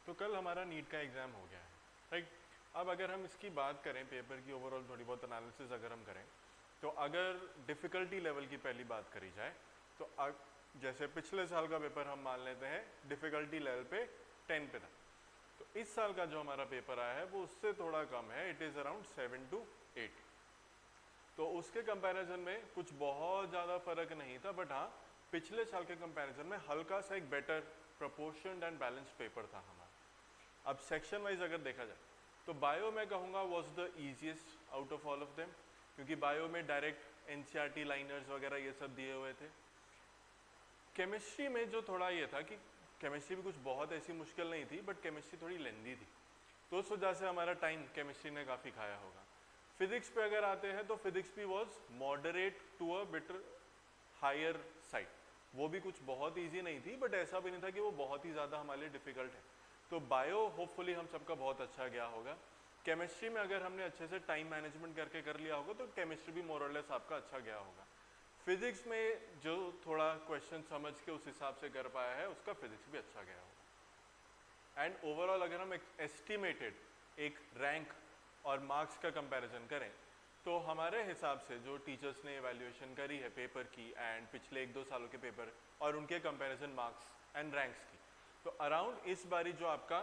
तो कल हमारा नीट का एग्ज़ाम हो गया है, राइट। अब अगर हम इसकी बात करें, पेपर की ओवरऑल थोड़ी बहुत एनालिसिस अगर हम करें, तो अगर डिफ़िकल्टी लेवल की पहली बात करी जाए तो जैसे पिछले साल का पेपर हम मान लेते हैं डिफ़िकल्टी लेवल पे 10 पे था, तो इस साल का जो हमारा पेपर आया है वो उससे थोड़ा कम है, इट इज़ अराउंड 7 to 8। तो उसके कंपैरिजन में कुछ बहुत ज़्यादा फर्क नहीं था, बट हाँ पिछले साल के कंपैरिजन में हल्का सा एक बेटर प्रोपोर्शन्ड एंड बैलेंस्ड पेपर था हमारा। अब सेक्शन वाइज अगर देखा जाए तो बायो मैं कहूँगा was the easiest out of all of them, क्योंकि बायो में डायरेक्ट एनसीईआरटी लाइनर्स वगैरह ये सब दिए हुए थे। केमिस्ट्री में जो थोड़ा ये था कि केमिस्ट्री भी कुछ बहुत ऐसी मुश्किल नहीं थी, बट केमिस्ट्री थोड़ी लेंदी थी, तो उस वजह से हमारा टाइम केमिस्ट्री ने काफ़ी खाया होगा। फिजिक्स पे अगर आते हैं तो फिजिक्स भी was moderate to a better higher side, वो भी कुछ बहुत ईजी नहीं थी, बट ऐसा भी नहीं था कि वो बहुत ही ज़्यादा हमारे लिए डिफिकल्ट है। तो बायो होपफुली हम सबका बहुत अच्छा गया होगा। केमिस्ट्री में अगर हमने अच्छे से टाइम मैनेजमेंट करके कर लिया होगा तो केमिस्ट्री भी मोर और लेस आपका अच्छा गया होगा। फिजिक्स में जो थोड़ा क्वेश्चन समझ के उस हिसाब से कर पाया है उसका फिजिक्स भी अच्छा गया होगा। एंड ओवरऑल अगर हम एक एस्टिमेटेड एक रैंक और मार्क्स का कंपैरिजन करें तो हमारे हिसाब से जो टीचर्स ने एवेल्यूएशन करी है पेपर की एंड पिछले 1-2 सालों के पेपर और उनके कंपैरिजन मार्क्स एंड रैंक्स की, तो अराउंड इस बारी जो आपका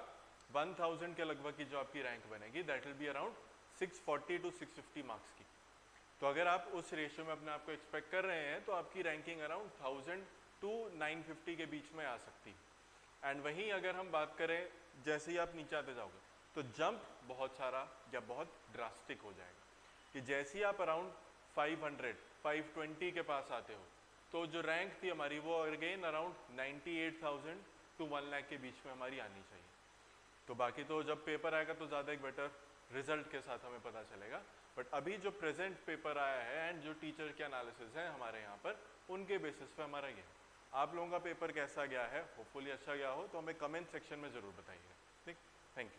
1000 के लगभग की जो आपकी रैंक बनेगी that will be around 640 to 650 marks की। तो अगर आप उस रेशियो में अपने आप को एक्सपेक्ट कर रहे हैं तो आपकी रैंकिंग अराउंड 1000 to 950 के बीच में आ सकती है। एंड वहीं अगर हम बात करें जैसे ही आप नीचे आते जाओगे तो जंप बहुत सारा या बहुत ड्रास्टिक हो जाएगा कि जैसे ही आप अराउंड 500 520 के पास आते हो तो जो रैंक थी हमारी वो अगेन अराउंड 98,000 to 1 लाख के बीच में हमारी आनी चाहिए। तो बाकी तो जब पेपर आएगा तो ज़्यादा एक बेटर रिजल्ट के साथ हमें पता चलेगा, बट अभी जो प्रेजेंट पेपर आया है एंड जो टीचर के एनालिसिस है हमारे यहाँ पर उनके बेसिस पे हमारा ये है। आप लोगों का पेपर कैसा गया है, होपफुली अच्छा गया हो, तो हमें कमेंट सेक्शन में ज़रूर बताइएगा। ठीक, थैंक यू।